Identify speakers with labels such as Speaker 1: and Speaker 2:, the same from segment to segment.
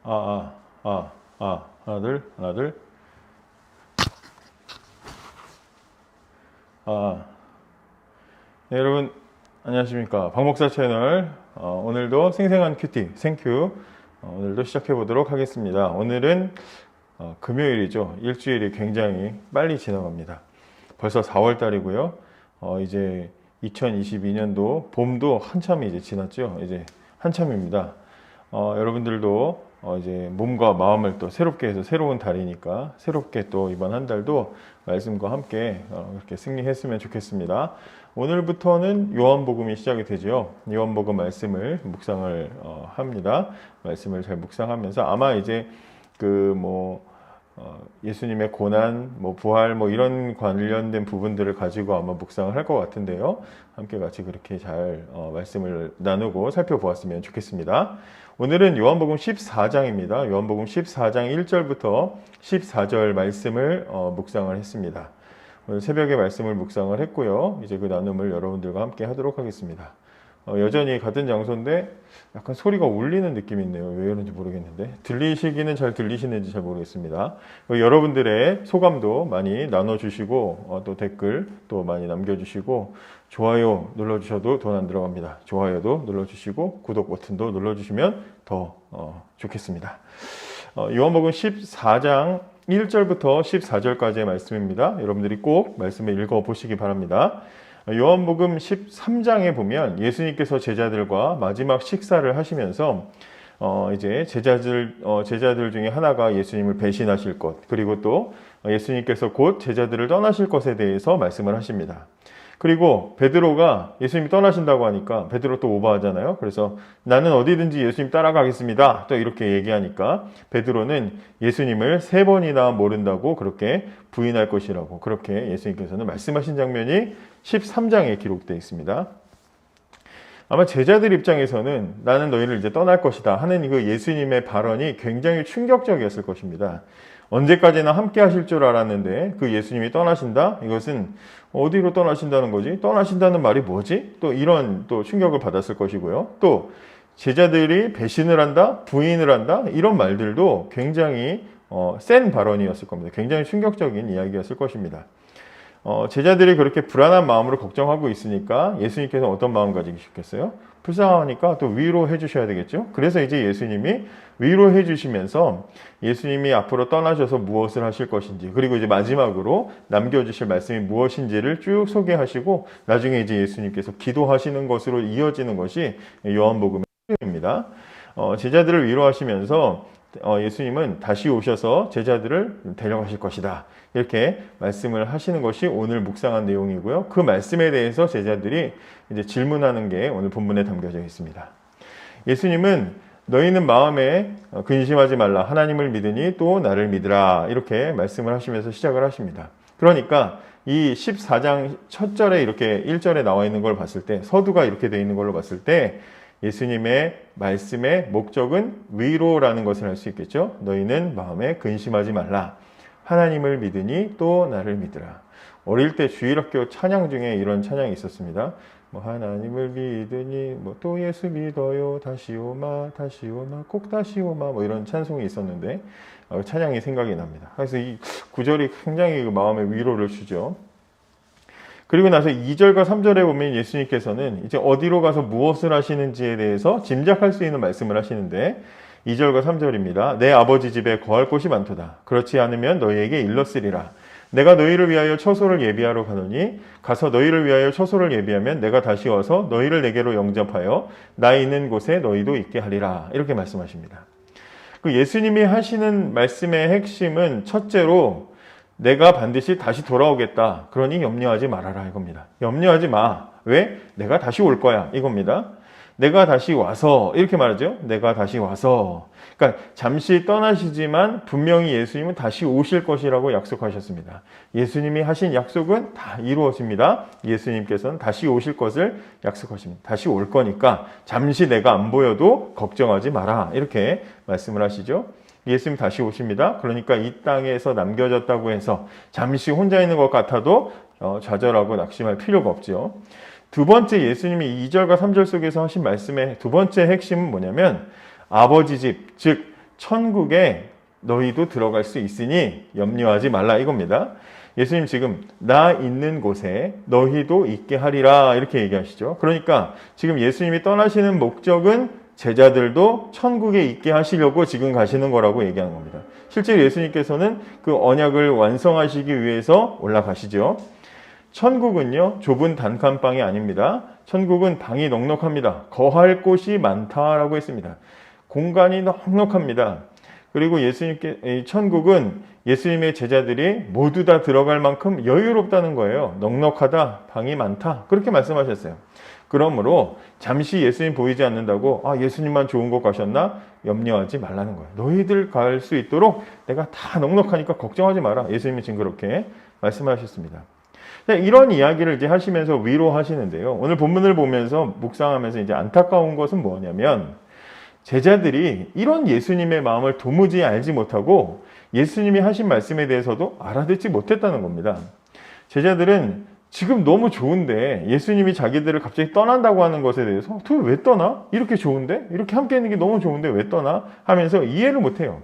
Speaker 1: 하나, 둘, 하나, 둘. 네, 여러분, 안녕하십니까. 박목사 채널. 오늘도 생생한 큐티, 생큐. 오늘도 시작해 보도록 하겠습니다. 오늘은 금요일이죠. 일주일이 굉장히 빨리 지나갑니다. 벌써 4월 달이고요. 이제 2022년도 봄도 한참이 이제 지났죠. 이제 한참입니다. 여러분들도 이제 몸과 마음을 또 새롭게 해서 새로운 달이니까 새롭게 또 이번 한 달도 말씀과 함께 이렇게 승리했으면 좋겠습니다. 오늘부터는 요한복음이 시작이 되죠. 요한복음 말씀을 묵상을 합니다. 말씀을 잘 묵상하면서 아마 이제 예수님의 고난, 부활, 이런 관련된 부분들을 가지고 아마 묵상을 할 것 같은데요. 함께 같이 그렇게 잘 말씀을 나누고 살펴보았으면 좋겠습니다. 오늘은 요한복음 14장입니다. 요한복음 14장 1절부터 14절 말씀을 묵상을 했습니다. 오늘 새벽에 말씀을 묵상을 했고요. 이제 그 나눔을 여러분들과 함께 하도록 하겠습니다. 여전히 같은 장소인데 약간 소리가 울리는 느낌이 있네요. 왜 그런지 모르겠는데 들리시기는 잘 들리시는지 잘 모르겠습니다. 여러분들의 소감도 많이 나눠주시고 또 댓글 또 많이 남겨주시고 좋아요 눌러주셔도 돈 안 들어갑니다. 좋아요도 눌러주시고 구독 버튼도 눌러주시면 더 좋겠습니다. 요한복음 14장 1절부터 14절까지의 말씀입니다. 여러분들이 꼭 말씀을 읽어보시기 바랍니다. 요한복음 13장에 보면 예수님께서 제자들과 마지막 식사를 하시면서 이제 제자들 중에 하나가 예수님을 배신하실 것, 그리고 또 예수님께서 곧 제자들을 떠나실 것에 대해서 말씀을 하십니다. 그리고 베드로가 예수님이 떠나신다고 하니까 베드로 또 오버하잖아요. 그래서 나는 어디든지 예수님 따라가겠습니다. 또 이렇게 얘기하니까 베드로는 예수님을 3번이나 모른다고 그렇게 부인할 것이라고 그렇게 예수님께서는 말씀하신 장면이 13장에 기록되어 있습니다. 아마 제자들 입장에서는 나는 너희를 이제 떠날 것이다 하는 그 예수님의 발언이 굉장히 충격적이었을 것입니다. 언제까지나 함께 하실 줄 알았는데 그 예수님이 떠나신다? 이것은 어디로 떠나신다는 거지? 떠나신다는 말이 뭐지? 또 이런 또 충격을 받았을 것이고요. 또 제자들이 배신을 한다? 부인을 한다? 이런 말들도 굉장히 센 발언이었을 겁니다. 굉장히 충격적인 이야기였을 것입니다. 제자들이 그렇게 불안한 마음으로 걱정하고 있으니까 예수님께서 어떤 마음 가지셨겠어요? 불쌍하니까 또 위로해 주셔야 되겠죠? 그래서 이제 예수님이 위로해 주시면서 예수님이 앞으로 떠나셔서 무엇을 하실 것인지, 그리고 이제 마지막으로 남겨주실 말씀이 무엇인지를 쭉 소개하시고 나중에 이제 예수님께서 기도하시는 것으로 이어지는 것이 요한복음의 내용입니다. 제자들을 위로하시면서 예수님은 다시 오셔서 제자들을 데려가실 것이다. 이렇게 말씀을 하시는 것이 오늘 묵상한 내용이고요. 그 말씀에 대해서 제자들이 이제 질문하는 게 오늘 본문에 담겨져 있습니다. 예수님은 너희는 마음에 근심하지 말라. 하나님을 믿으니 또 나를 믿으라. 이렇게 말씀을 하시면서 시작을 하십니다. 그러니까 이 14장 첫 절에 이렇게 1절에 나와 있는 걸 봤을 때, 서두가 이렇게 되어 있는 걸로 봤을 때 예수님의 말씀의 목적은 위로라는 것을 알 수 있겠죠. 너희는 마음에 근심하지 말라. 하나님을 믿으니 또 나를 믿으라. 어릴 때 주일학교 찬양 중에 이런 찬양이 있었습니다. 하나님을 믿으니 또 예수 믿어요. 다시 오마 다시 오마 꼭 다시 오마 이런 찬송이 있었는데 찬양이 생각이 납니다. 그래서 이 구절이 굉장히 마음의 위로를 주죠. 그리고 나서 2절과 3절에 보면 예수님께서는 이제 어디로 가서 무엇을 하시는지에 대해서 짐작할 수 있는 말씀을 하시는데 2절과 3절입니다. 내 아버지 집에 거할 곳이 많도다. 그렇지 않으면 너희에게 일렀으리라. 내가 너희를 위하여 처소를 예비하러 가노니 가서 너희를 위하여 처소를 예비하면 내가 다시 와서 너희를 내게로 영접하여 나 있는 곳에 너희도 있게 하리라. 이렇게 말씀하십니다. 그 예수님이 하시는 말씀의 핵심은 첫째로 내가 반드시 다시 돌아오겠다. 그러니 염려하지 말아라 이겁니다. 염려하지 마. 왜? 내가 다시 올 거야 이겁니다. 내가 다시 와서 이렇게 말하죠. 내가 다시 와서. 그러니까 잠시 떠나시지만 분명히 예수님은 다시 오실 것이라고 약속하셨습니다. 예수님이 하신 약속은 다 이루어집니다. 예수님께서는 다시 오실 것을 약속하십니다. 다시 올 거니까 잠시 내가 안 보여도 걱정하지 마라. 이렇게 말씀을 하시죠. 예수님 다시 오십니다. 그러니까 이 땅에서 남겨졌다고 해서 잠시 혼자 있는 것 같아도 좌절하고 낙심할 필요가 없죠. 두 번째 예수님이 2절과 3절 속에서 하신 말씀의 두 번째 핵심은 뭐냐면 아버지 집, 즉 천국에 너희도 들어갈 수 있으니 염려하지 말라 이겁니다. 예수님 지금 나 있는 곳에 너희도 있게 하리라 이렇게 얘기하시죠. 그러니까 지금 예수님이 떠나시는 목적은 제자들도 천국에 있게 하시려고 지금 가시는 거라고 얘기하는 겁니다. 실제로 예수님께서는 그 언약을 완성하시기 위해서 올라가시죠. 천국은요, 좁은 단칸방이 아닙니다. 천국은 방이 넉넉합니다. 거할 곳이 많다라고 했습니다. 공간이 넉넉합니다. 그리고 천국은 예수님의 제자들이 모두 다 들어갈 만큼 여유롭다는 거예요. 넉넉하다, 방이 많다. 그렇게 말씀하셨어요. 그러므로 잠시 예수님 보이지 않는다고 예수님만 좋은 곳 가셨나? 염려하지 말라는 거예요. 너희들 갈 수 있도록 내가 다 넉넉하니까 걱정하지 마라. 예수님이 지금 그렇게 말씀하셨습니다. 이런 이야기를 이제 하시면서 위로하시는데요. 오늘 본문을 보면서 묵상하면서 이제 안타까운 것은 뭐냐면 제자들이 이런 예수님의 마음을 도무지 알지 못하고 예수님이 하신 말씀에 대해서도 알아듣지 못했다는 겁니다. 제자들은 지금 너무 좋은데 예수님이 자기들을 갑자기 떠난다고 하는 것에 대해서 왜 떠나? 이렇게 좋은데? 이렇게 함께 있는 게 너무 좋은데 왜 떠나? 하면서 이해를 못해요.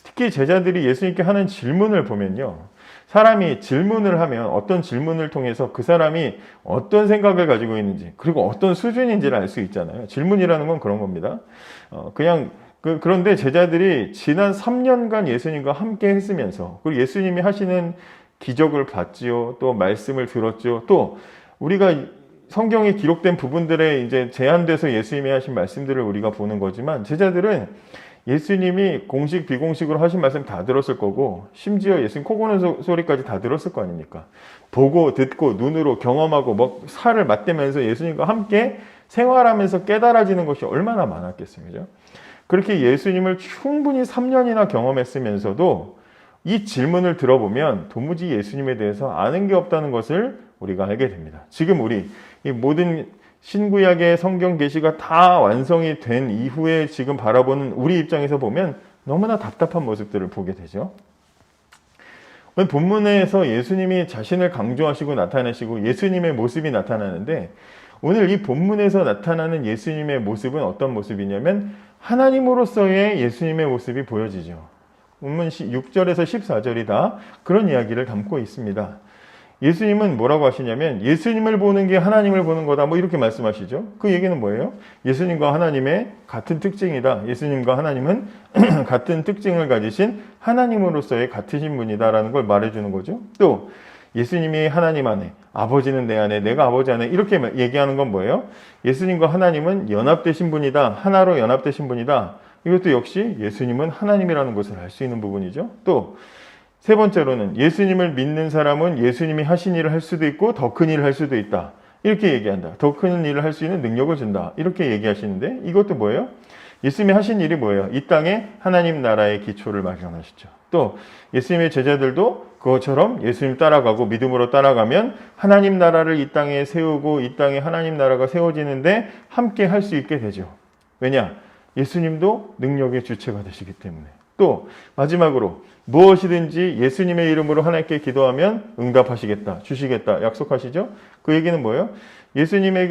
Speaker 1: 특히 제자들이 예수님께 하는 질문을 보면요. 사람이 질문을 하면 어떤 질문을 통해서 그 사람이 어떤 생각을 가지고 있는지 그리고 어떤 수준인지를 알 수 있잖아요. 질문이라는 건 그런 겁니다. 그런데 제자들이 지난 3년간 예수님과 함께 했으면서 그리고 예수님이 하시는 기적을 봤지요. 또 말씀을 들었죠. 또 우리가 성경에 기록된 부분들에 이제 제한돼서 예수님이 하신 말씀들을 우리가 보는 거지만 제자들은 예수님이 공식 비공식으로 하신 말씀 다 들었을 거고 심지어 예수님 코 고는 소리까지 다 들었을 거 아닙니까? 보고 듣고 눈으로 경험하고 살을 맞대면서 예수님과 함께 생활하면서 깨달아지는 것이 얼마나 많았겠어요. 그죠? 그렇게 예수님을 충분히 3년이나 경험했으면서도 이 질문을 들어보면 도무지 예수님에 대해서 아는 게 없다는 것을 우리가 알게 됩니다. 지금 우리 이 모든 신구약의 성경 계시가 다 완성이 된 이후에 지금 바라보는 우리 입장에서 보면 너무나 답답한 모습들을 보게 되죠. 오늘 본문에서 예수님이 자신을 강조하시고 나타내시고 예수님의 모습이 나타나는데 오늘 이 본문에서 나타나는 예수님의 모습은 어떤 모습이냐면 하나님으로서의 예수님의 모습이 보여지죠. 본문 6절에서 14절이 다 그런 이야기를 담고 있습니다. 예수님은 뭐라고 하시냐면 예수님을 보는 게 하나님을 보는 거다 이렇게 말씀하시죠. 그 얘기는 뭐예요? 예수님과 하나님의 같은 특징이다. 예수님과 하나님은 같은 특징을 가지신 하나님으로서의 같으신 분이다라는 걸 말해주는 거죠. 또 예수님이 하나님 안에, 아버지는 내 안에, 내가 아버지 안에 이렇게 얘기하는 건 뭐예요? 예수님과 하나님은 연합되신 분이다. 하나로 연합되신 분이다. 이것도 역시 예수님은 하나님이라는 것을 알 수 있는 부분이죠. 또 세 번째로는 예수님을 믿는 사람은 예수님이 하신 일을 할 수도 있고 더 큰 일을 할 수도 있다. 이렇게 얘기한다. 더 큰 일을 할 수 있는 능력을 준다. 이렇게 얘기하시는데 이것도 뭐예요? 예수님이 하신 일이 뭐예요? 이 땅에 하나님 나라의 기초를 마련하시죠. 또 예수님의 제자들도 그것처럼 예수님 따라가고 믿음으로 따라가면 하나님 나라를 이 땅에 세우고 이 땅에 하나님 나라가 세워지는데 함께 할 수 있게 되죠. 왜냐? 예수님도 능력의 주체가 되시기 때문에. 또 마지막으로 무엇이든지 예수님의 이름으로 하나님께 기도하면 응답하시겠다, 주시겠다 약속하시죠? 그 얘기는 뭐예요? 예수님의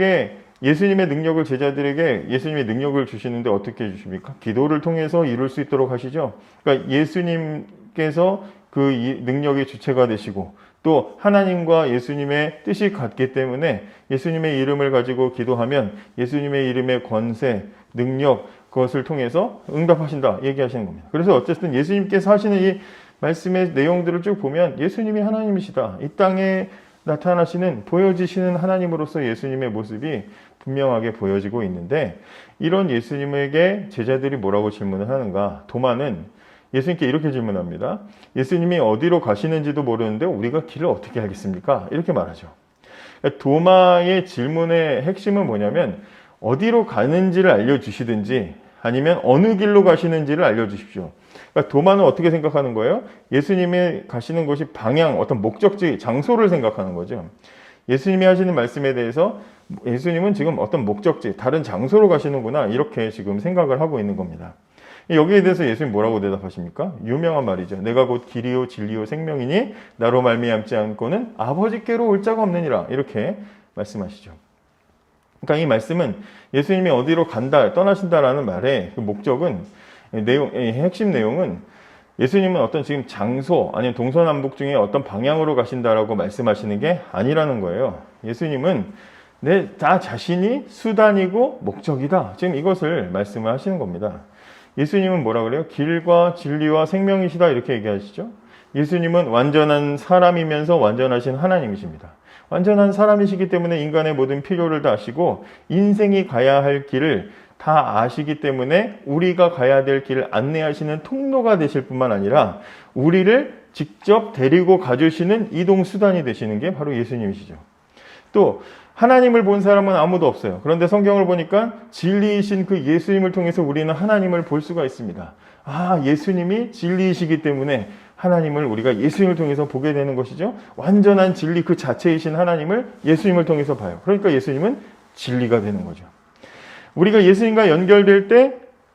Speaker 1: 능력을 제자들에게 예수님의 능력을 주시는데 어떻게 주십니까? 기도를 통해서 이룰 수 있도록 하시죠. 그러니까 예수님께서 그 능력의 주체가 되시고 또 하나님과 예수님의 뜻이 같기 때문에 예수님의 이름을 가지고 기도하면 예수님의 이름의 권세, 능력 그것을 통해서 응답하신다 얘기하시는 겁니다. 그래서 어쨌든 예수님께서 하시는 이 말씀의 내용들을 쭉 보면 예수님이 하나님이시다. 이 땅에 나타나시는 보여지시는 하나님으로서 예수님의 모습이 분명하게 보여지고 있는데 이런 예수님에게 제자들이 뭐라고 질문을 하는가? 도마는 예수님께 이렇게 질문합니다. 예수님이 어디로 가시는지도 모르는데 우리가 길을 어떻게 알겠습니까? 이렇게 말하죠. 도마의 질문의 핵심은 뭐냐면 어디로 가는지를 알려주시든지 아니면 어느 길로 가시는지를 알려주십시오. 그러니까 도마는 어떻게 생각하는 거예요? 예수님이 가시는 곳이 방향, 어떤 목적지, 장소를 생각하는 거죠. 예수님이 하시는 말씀에 대해서 예수님은 지금 어떤 목적지, 다른 장소로 가시는구나 이렇게 지금 생각을 하고 있는 겁니다. 여기에 대해서 예수님 뭐라고 대답하십니까? 유명한 말이죠. 내가 곧 길이요 진리요 생명이니 나로 말미암지 않고는 아버지께로 올 자가 없느니라 이렇게 말씀하시죠. 그러니까 이 말씀은 예수님이 어디로 간다, 떠나신다라는 말의 그 목적은 핵심 내용은 예수님은 어떤 지금 장소 아니면 동서남북 중에 어떤 방향으로 가신다라고 말씀하시는 게 아니라는 거예요. 예수님은 나 자신이 수단이고 목적이다. 지금 이것을 말씀을 하시는 겁니다. 예수님은 뭐라 그래요? 길과 진리와 생명이시다 이렇게 얘기하시죠. 예수님은 완전한 사람이면서 완전하신 하나님이십니다. 완전한 사람이시기 때문에 인간의 모든 필요를 다 아시고 인생이 가야 할 길을 다 아시기 때문에 우리가 가야 될 길을 안내하시는 통로가 되실 뿐만 아니라 우리를 직접 데리고 가주시는 이동 수단이 되시는 게 바로 예수님이시죠. 또 하나님을 본 사람은 아무도 없어요. 그런데 성경을 보니까 진리이신 그 예수님을 통해서 우리는 하나님을 볼 수가 있습니다. 예수님이 진리이시기 때문에 하나님을 우리가 예수님을 통해서 보게 되는 것이죠. 완전한 진리 그 자체이신 하나님을 예수님을 통해서 봐요. 그러니까 예수님은 진리가 되는 거죠. 우리가 예수님과 연결될 때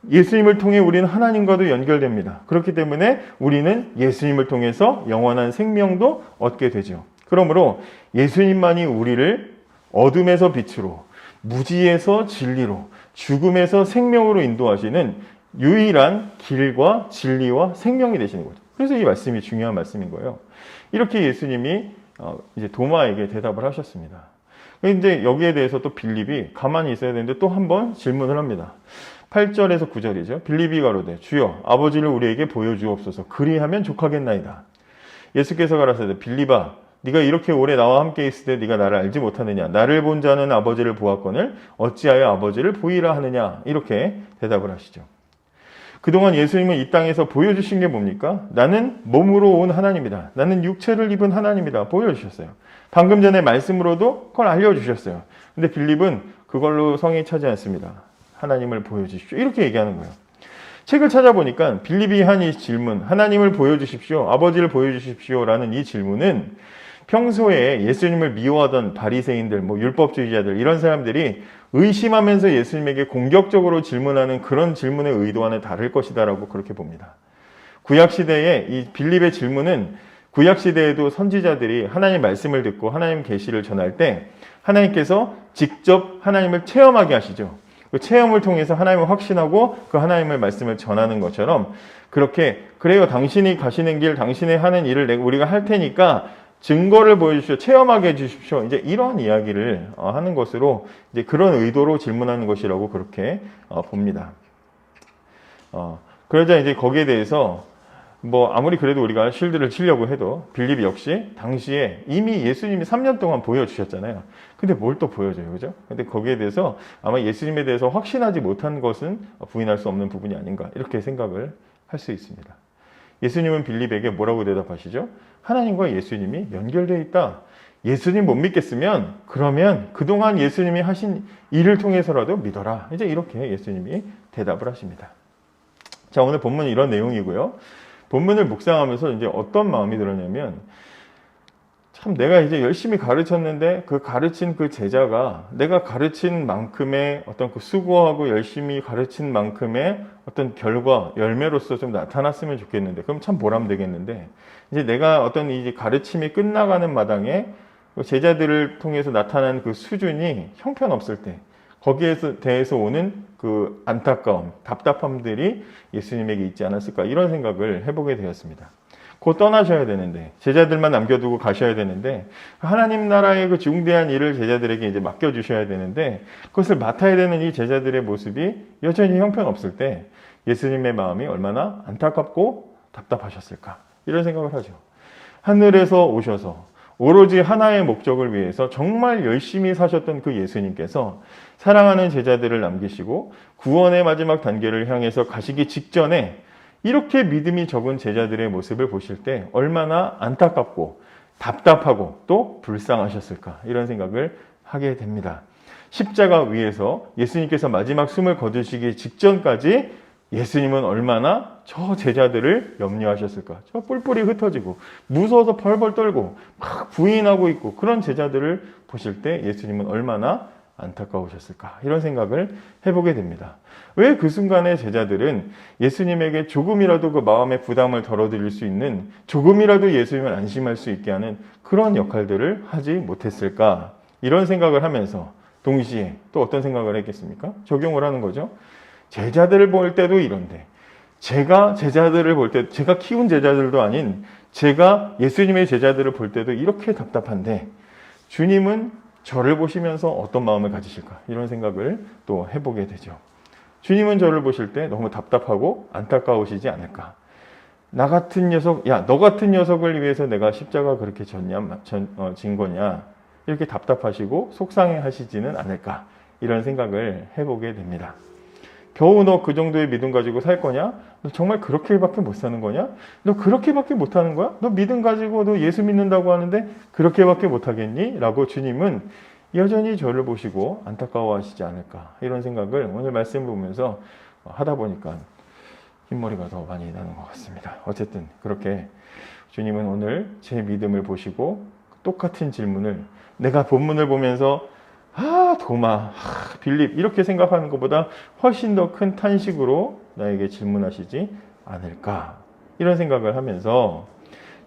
Speaker 1: 예수님을 통해 우리는 하나님과도 연결됩니다. 그렇기 때문에 우리는 예수님을 통해서 영원한 생명도 얻게 되죠. 그러므로 예수님만이 우리를 어둠에서 빛으로, 무지에서 진리로, 죽음에서 생명으로 인도하시는 유일한 길과 진리와 생명이 되시는 거죠. 그래서 이 말씀이 중요한 말씀인 거예요. 이렇게 예수님이 이제 도마에게 대답을 하셨습니다. 이제 여기에 대해서 또 빌립이 가만히 있어야 되는데 또 한 번 질문을 합니다. 8절에서 9절이죠. 빌립이 가로되 주여 아버지를 우리에게 보여주옵소서 그리하면 족하겠나이다. 예수께서 가라사대 빌립아 네가 이렇게 오래 나와 함께 있을 때 네가 나를 알지 못하느냐. 나를 본 자는 아버지를 보았거늘 어찌하여 아버지를 보이라 하느냐. 이렇게 대답을 하시죠. 그동안 예수님은 이 땅에서 보여주신 게 뭡니까? 나는 몸으로 온 하나님이다. 나는 육체를 입은 하나님이다. 보여주셨어요. 방금 전에 말씀으로도 그걸 알려주셨어요. 근데 빌립은 그걸로 성이 차지 않습니다. 하나님을 보여주십시오. 이렇게 얘기하는 거예요. 책을 찾아보니까 빌립이 한 이 질문, 하나님을 보여주십시오, 아버지를 보여주십시오 라는 이 질문은 평소에 예수님을 미워하던 바리새인들, 율법주의자들 이런 사람들이 의심하면서 예수님에게 공격적으로 질문하는 그런 질문의 의도와는 다를 것이다라고 그렇게 봅니다. 구약시대에 이 빌립의 질문은 구약시대에도 선지자들이 하나님 말씀을 듣고 하나님 계시를 전할 때 하나님께서 직접 하나님을 체험하게 하시죠. 그 체험을 통해서 하나님을 확신하고 그 하나님의 말씀을 전하는 것처럼 그렇게 그래요. 당신이 가시는 길, 당신이 하는 일을 우리가 할 테니까 증거를 보여주십시오. 체험하게 해주십시오. 이제 이런 이야기를 하는 것으로 이제 그런 의도로 질문하는 것이라고 그렇게 봅니다. 그러자 이제 거기에 대해서 아무리 그래도 우리가 실드를 치려고 해도 빌립 역시 당시에 이미 예수님이 3년 동안 보여주셨잖아요. 근데 뭘 또 보여줘요, 그죠? 근데 거기에 대해서 아마 예수님에 대해서 확신하지 못한 것은 부인할 수 없는 부분이 아닌가 이렇게 생각을 할 수 있습니다. 예수님은 빌립에게 뭐라고 대답하시죠? 하나님과 예수님이 연결되어 있다. 예수님 못 믿겠으면 그러면 그동안 예수님이 하신 일을 통해서라도 믿어라. 이제 이렇게 예수님이 대답을 하십니다. 자, 오늘 본문은 이런 내용이고요. 본문을 묵상하면서 이제 어떤 마음이 들었냐면 참 내가 이제 열심히 가르쳤는데 그 가르친 그 제자가 내가 가르친 만큼의 어떤 그 수고하고 열심히 가르친 만큼의 어떤 결과, 열매로서 좀 나타났으면 좋겠는데 그럼 참 보람되겠는데 이제 내가 어떤 이제 가르침이 끝나가는 마당에 제자들을 통해서 나타난 그 수준이 형편없을 때 거기에 대해서 오는 그 안타까움, 답답함들이 예수님에게 있지 않았을까 이런 생각을 해보게 되었습니다. 곧 떠나셔야 되는데 제자들만 남겨두고 가셔야 되는데 하나님 나라의 그 중대한 일을 제자들에게 이제 맡겨주셔야 되는데 그것을 맡아야 되는 이 제자들의 모습이 여전히 형편없을 때 예수님의 마음이 얼마나 안타깝고 답답하셨을까 이런 생각을 하죠. 하늘에서 오셔서 오로지 하나의 목적을 위해서 정말 열심히 사셨던 그 예수님께서 사랑하는 제자들을 남기시고 구원의 마지막 단계를 향해서 가시기 직전에 이렇게 믿음이 적은 제자들의 모습을 보실 때 얼마나 안타깝고 답답하고 또 불쌍하셨을까 이런 생각을 하게 됩니다. 십자가 위에서 예수님께서 마지막 숨을 거두시기 직전까지 예수님은 얼마나 저 제자들을 염려하셨을까. 저 뿔뿔이 흩어지고 무서워서 벌벌 떨고 막 부인하고 있고 그런 제자들을 보실 때 예수님은 얼마나 안타까우셨을까 이런 생각을 해보게 됩니다. 왜 그 순간에 제자들은 예수님에게 조금이라도 그 마음의 부담을 덜어드릴 수 있는 조금이라도 예수님을 안심할 수 있게 하는 그런 역할들을 하지 못했을까 이런 생각을 하면서 동시에 또 어떤 생각을 했겠습니까? 적용을 하는 거죠. 제자들을 볼 때도 이런데 제가 제자들을 볼 때, 제가 키운 제자들도 아닌 제가 예수님의 제자들을 볼 때도 이렇게 답답한데 주님은 저를 보시면서 어떤 마음을 가지실까? 이런 생각을 또 해보게 되죠. 주님은 저를 보실 때 너무 답답하고 안타까우시지 않을까? 나 같은 녀석, 야, 너 같은 녀석을 위해서 내가 십자가 그렇게 진 거냐? 이렇게 답답하시고 속상해 하시지는 않을까? 이런 생각을 해보게 됩니다. 겨우 너 그 정도의 믿음 가지고 살 거냐? 너 정말 그렇게밖에 못 사는 거냐? 너 그렇게밖에 못 하는 거야? 너 믿음 가지고 너 예수 믿는다고 하는데 그렇게밖에 못 하겠니? 라고 주님은 여전히 저를 보시고 안타까워하시지 않을까? 이런 생각을 오늘 말씀 보면서 하다 보니까 흰머리가 더 많이 나는 것 같습니다. 어쨌든 그렇게 주님은 오늘 제 믿음을 보시고 똑같은 질문을 내가 본문을 보면서 도마, 빌립 이렇게 생각하는 것보다 훨씬 더 큰 탄식으로 나에게 질문하시지 않을까 이런 생각을 하면서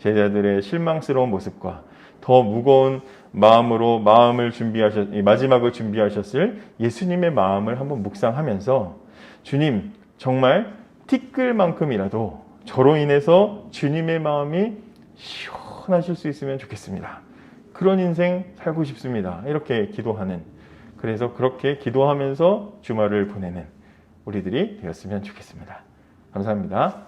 Speaker 1: 제자들의 실망스러운 모습과 더 무거운 마음으로 마지막을 준비하셨을 예수님의 마음을 한번 묵상하면서 주님 정말 티끌만큼이라도 저로 인해서 주님의 마음이 시원하실 수 있으면 좋겠습니다. 그런 인생 살고 싶습니다. 이렇게 기도하는, 그래서 그렇게 기도하면서 주말을 보내는 우리들이 되었으면 좋겠습니다. 감사합니다.